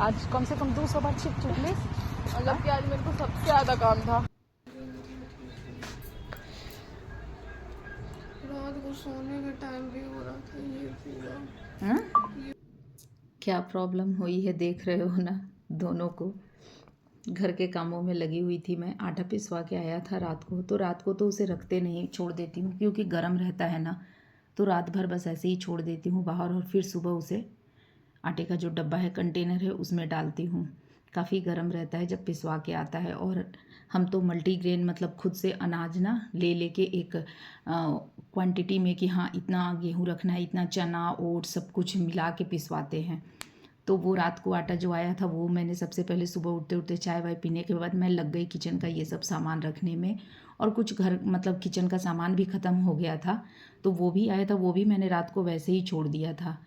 आज कम से कम 200 बार छिप चुकी। मतलब कि आज मेरे को सबसे ज़्यादा काम था। रात को सोने का टाइम भी हो रहा था ये पूरा। हाँ, क्या प्रॉब्लम हुई है देख रहे हो ना दोनों को। घर के कामों में लगी हुई थी मैं। आटा पिसवा के आया था रात को, तो रात को तो उसे रखते नहीं, छोड़ देती हूँ क्योंकि गर्म रहता है ना, तो रात भर बस ऐसे ही छोड़ देती हूँ बाहर और फिर सुबह उसे आटे का जो डब्बा है, कंटेनर है, उसमें डालती हूँ। काफ़ी गर्म रहता है जब पिसवा के आता है। और हम तो मल्टीग्रेन मतलब खुद से अनाज ना ले लेके एक क्वांटिटी में कि हाँ इतना गेहूँ रखना है, इतना चना ओट सब कुछ मिला के पिसवाते हैं। तो वो रात को आटा जो आया था वो मैंने सबसे पहले सुबह उठते उठते चाय वाय पीने के बाद मैं लग गई किचन का ये सब सामान रखने में। और कुछ घर मतलब किचन का सामान भी ख़त्म हो गया था, तो वो भी आया था, वो भी मैंने रात को वैसे ही छोड़ दिया था।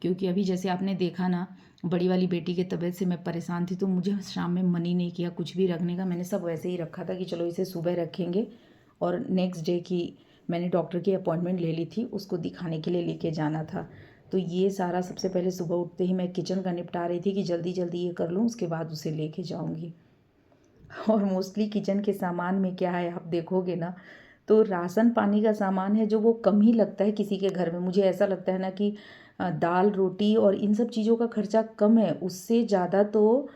क्योंकि अभी जैसे आपने देखा ना, बड़ी वाली बेटी की तबीयत से मैं परेशान थी, तो मुझे शाम में मन ही नहीं किया कुछ भी रखने का। मैंने सब वैसे ही रखा था कि चलो इसे सुबह रखेंगे। और नेक्स्ट डे की मैंने डॉक्टर की अपॉइंटमेंट ले ली थी, उसको दिखाने के लिए लेके जाना था। तो ये सारा सबसे पहले सुबह उठते ही मैं किचन का निपटा रही थी कि जल्दी जल्दी ये कर लूँ, उसके बाद उसे लेके जाऊँगी। और मोस्टली किचन के सामान में क्या है आप देखोगे ना, तो राशन पानी का सामान है जो वो कम ही लगता है किसी के घर में। मुझे ऐसा लगता है ना कि दाल रोटी और इन सब चीज़ों का खर्चा कम है, उससे ज़्यादा तो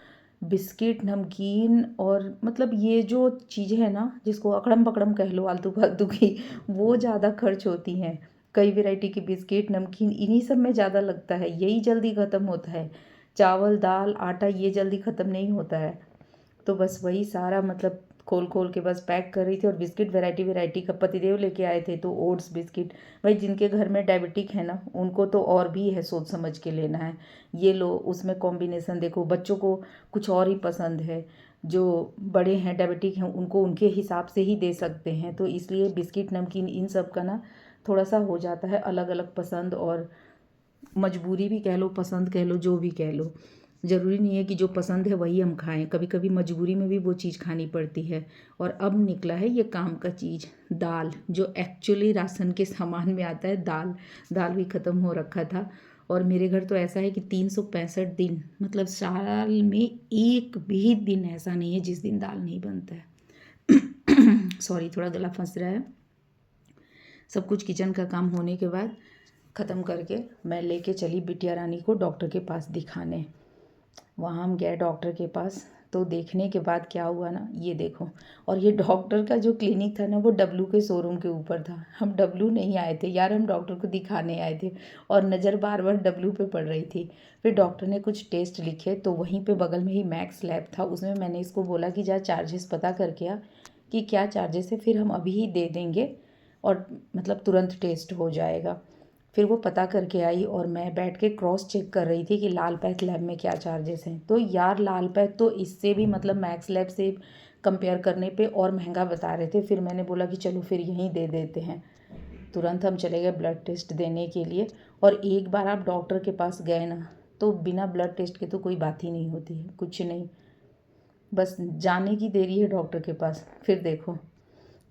बिस्किट नमकीन और मतलब ये जो चीज़ें हैं ना जिसको अकड़म पकड़म कह लो आलतू फालतू की, वो ज़्यादा खर्च होती हैं। कई वैरायटी की बिस्किट नमकीन इन्हीं सब में ज़्यादा लगता है, यही जल्दी ख़त्म होता है। चावल दाल आटा ये जल्दी ख़त्म नहीं होता है। तो बस वही सारा मतलब खोल खोल के बस पैक कर रही थी। और बिस्किट वैरायटी वैरायटी का पतिदेव लेके आए थे, तो ओट्स बिस्किट, भाई जिनके घर में डायबिटिक है ना उनको तो और भी है सोच समझ के लेना है। ये लो, उसमें कॉम्बिनेशन देखो, बच्चों को कुछ और ही पसंद है, जो बड़े हैं डायबिटिक हैं उनको उनके हिसाब से ही दे सकते हैं। तो इसलिए बिस्किट नमकीन इन सब का ना थोड़ा सा हो जाता है अलग अलग पसंद, और मजबूरी भी कह लो पसंद कह लो जो भी कह लो। ज़रूरी नहीं है कि जो पसंद है वही हम खाएं, कभी कभी मजबूरी में भी वो चीज़ खानी पड़ती है। और अब निकला है ये काम का चीज़, दाल, जो एक्चुअली राशन के सामान में आता है। दाल दाल भी ख़त्म हो रखा था। और मेरे घर तो ऐसा है कि 365 दिन मतलब साल में एक भी दिन ऐसा नहीं है जिस दिन दाल नहीं बनता है। सॉरी, थोड़ा गला फंस रहा है। सब कुछ किचन का काम होने के बाद ख़त्म करके मैं लेके चली बिटिया रानी को डॉक्टर के पास दिखाने। वहाँ हम गए डॉक्टर के पास, तो देखने के बाद क्या हुआ ना, ये देखो। और ये डॉक्टर का जो क्लिनिक था ना वो डब्लू के शोरूम के ऊपर था। हम डब्लू नहीं आए थे यार, हम डॉक्टर को दिखाने आए थे, और नज़र बार बार डब्लू पे पड़ रही थी। फिर डॉक्टर ने कुछ टेस्ट लिखे, तो वहीं पे बगल में ही मैक्स लैब था, उसमें मैंने इसको बोला कि जा चार्जेस पता करके आ कि क्या चार्जेस है, फिर हम अभी ही दे देंगे और मतलब तुरंत टेस्ट हो जाएगा। फिर वो पता करके आई और मैं बैठ के क्रॉस चेक कर रही थी कि लाल पैथ लैब में क्या चार्जेस हैं। तो यार लाल पैथ तो इससे भी मतलब मैक्स लैब से कंपेयर करने पे और महंगा बता रहे थे। फिर मैंने बोला कि चलो फिर यहीं दे देते हैं। तुरंत हम चले गए ब्लड टेस्ट देने के लिए। और एक बार आप डॉक्टर के पास गए ना, तो बिना ब्लड टेस्ट के तो कोई बात ही नहीं होती है, कुछ नहीं, बस जाने की देरी है डॉक्टर के पास। फिर देखो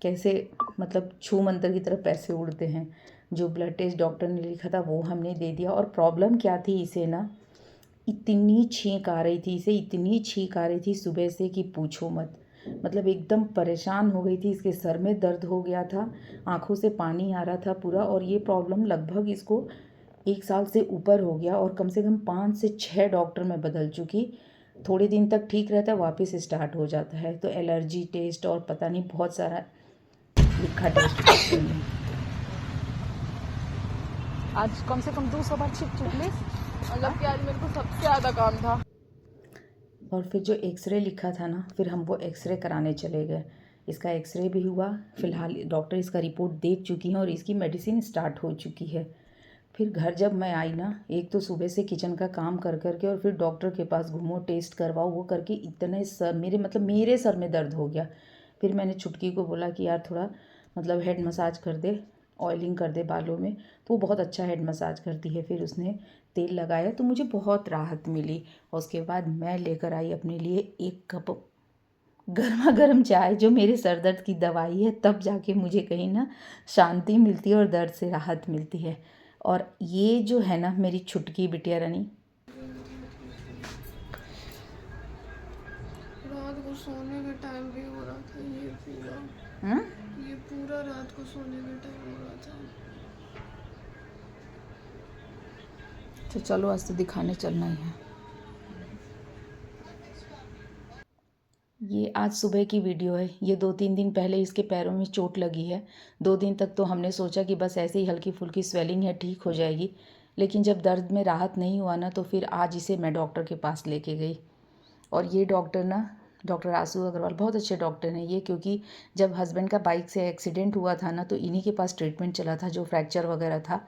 कैसे मतलब छू मंतर की तरह पैसे उड़ते हैं। जो ब्लड टेस्ट डॉक्टर ने लिखा था वो हमने दे दिया। और प्रॉब्लम क्या थी, इसे ना इतनी छींक आ रही थी, इसे इतनी छींक आ रही थी सुबह से कि पूछो मत। मतलब एकदम परेशान हो गई थी, इसके सर में दर्द हो गया था, आंखों से पानी आ रहा था पूरा। और ये प्रॉब्लम लगभग इसको 1 साल से ऊपर हो गया, और कम से कम 5 से 6 डॉक्टर मैं बदल चुकी। थोड़े दिन तक ठीक रहता है, वापस स्टार्ट हो जाता है। तो एलर्जी टेस्ट और पता नहीं बहुत सारा लिखा टेस्ट डॉक्टर ने। आज कम से कम 200 बार छिप चुकी। मतलब कि आज मेरे को सबसे ज़्यादा काम था। और फिर जो एक्सरे लिखा था ना, फिर हम वो एक्सरे कराने चले गए। इसका एक्सरे भी हुआ। फ़िलहाल डॉक्टर इसका रिपोर्ट देख चुकी हैं और इसकी मेडिसिन स्टार्ट हो चुकी है। फिर घर जब मैं आई ना, एक तो सुबह से किचन का काम कर कर के और फिर डॉक्टर के पास घूमो टेस्ट करवाओ वो करके, इतने सर मेरे सर में दर्द हो गया। फिर मैंने छुटकी को बोला कि यार थोड़ा मतलब हेड मसाज कर दे, ऑयलिंग कर दे बालों में, तो वो बहुत अच्छा हेड मसाज करती है। फिर उसने तेल लगाया तो मुझे बहुत राहत मिली। और उसके बाद मैं लेकर आई अपने लिए 1 कप गर्मा गर्म चाय, जो मेरे सर दर्द की दवाई है। तब जाके मुझे कहीं ना शांति मिलती है और दर्द से राहत मिलती है। और ये जो है ना मेरी छुटकी बिटिया रानी, सोने के टाइम भी हो रहा था ये पूरा। हाँ? ये पूरा रात को सोने के टाइम हो रहा था। तो चलो आज तो दिखाने चलना ही है। ये आज सुबह की वीडियो है। ये 2-3 दिन पहले इसके पैरों में चोट लगी है। 2 दिन तक तो हमने सोचा कि बस ऐसे ही हल्की फुल्की स्वेलिंग है, ठीक हो जाएगी। लेकिन जब दर्द में राहत नहीं हुआ ना, तो फिर आज इसे मैं डॉक्टर के पास लेके गई। और ये डॉक्टर ना, डॉक्टर आशु अग्रवाल बहुत अच्छे डॉक्टर हैं ये, क्योंकि जब हस्बैंड का बाइक से एक्सीडेंट हुआ था ना, तो इन्हीं के पास ट्रीटमेंट चला था, जो फ्रैक्चर वगैरह था,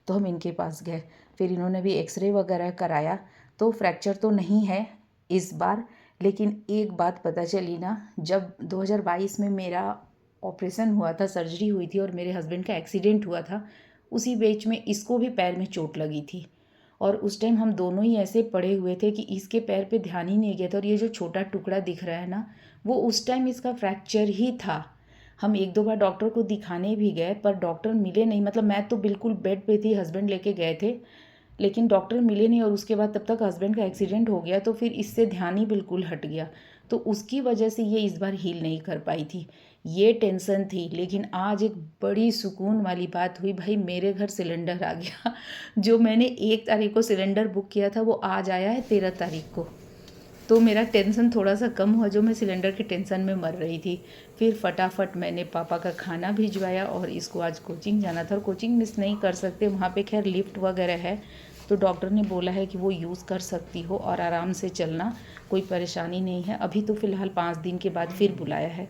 तो हम इनके पास गए। फिर इन्होंने भी एक्सरे वगैरह कराया, तो फ्रैक्चर तो नहीं है इस बार। लेकिन एक बात पता चली ना, जब 2022 में मेरा ऑपरेशन हुआ था, सर्जरी हुई थी और मेरे हस्बैंड का एक्सीडेंट हुआ था, उसी बीच में इसको भी पैर में चोट लगी थी। और उस टाइम हम दोनों ही ऐसे पड़े हुए थे कि इसके पैर पे ध्यान ही नहीं गया था। और ये जो छोटा टुकड़ा दिख रहा है ना, वो उस टाइम इसका फ्रैक्चर ही था। हम 1-2 बार डॉक्टर को दिखाने भी गए, पर डॉक्टर मिले नहीं। मतलब मैं तो बिल्कुल बेड पे थी, हस्बैंड लेके गए थे, लेकिन डॉक्टर मिले नहीं। और उसके बाद तब तक हस्बैंड का एक्सीडेंट हो गया, तो फिर इससे ध्यान ही बिल्कुल हट गया। तो उसकी वजह से ये इस बार हील नहीं कर पाई थी। ये टेंशन थी। लेकिन आज एक बड़ी सुकून वाली बात हुई, भाई मेरे घर सिलेंडर आ गया। जो मैंने 1 तारीख को सिलेंडर बुक किया था, वो आज आया है 13 तारीख को। तो मेरा टेंशन थोड़ा सा कम हुआ, जो मैं सिलेंडर के टेंशन में मर रही थी। फिर फटाफट मैंने पापा का खाना भिजवाया, और इसको आज कोचिंग जाना था। और कोचिंग मिस नहीं कर सकते, वहाँ पे खैर लिफ्ट वगैरह है, तो डॉक्टर ने बोला है कि वो यूज़ कर सकती हो और आराम से चलना, कोई परेशानी नहीं है। अभी तो फ़िलहाल 5 दिन के बाद फिर बुलाया है।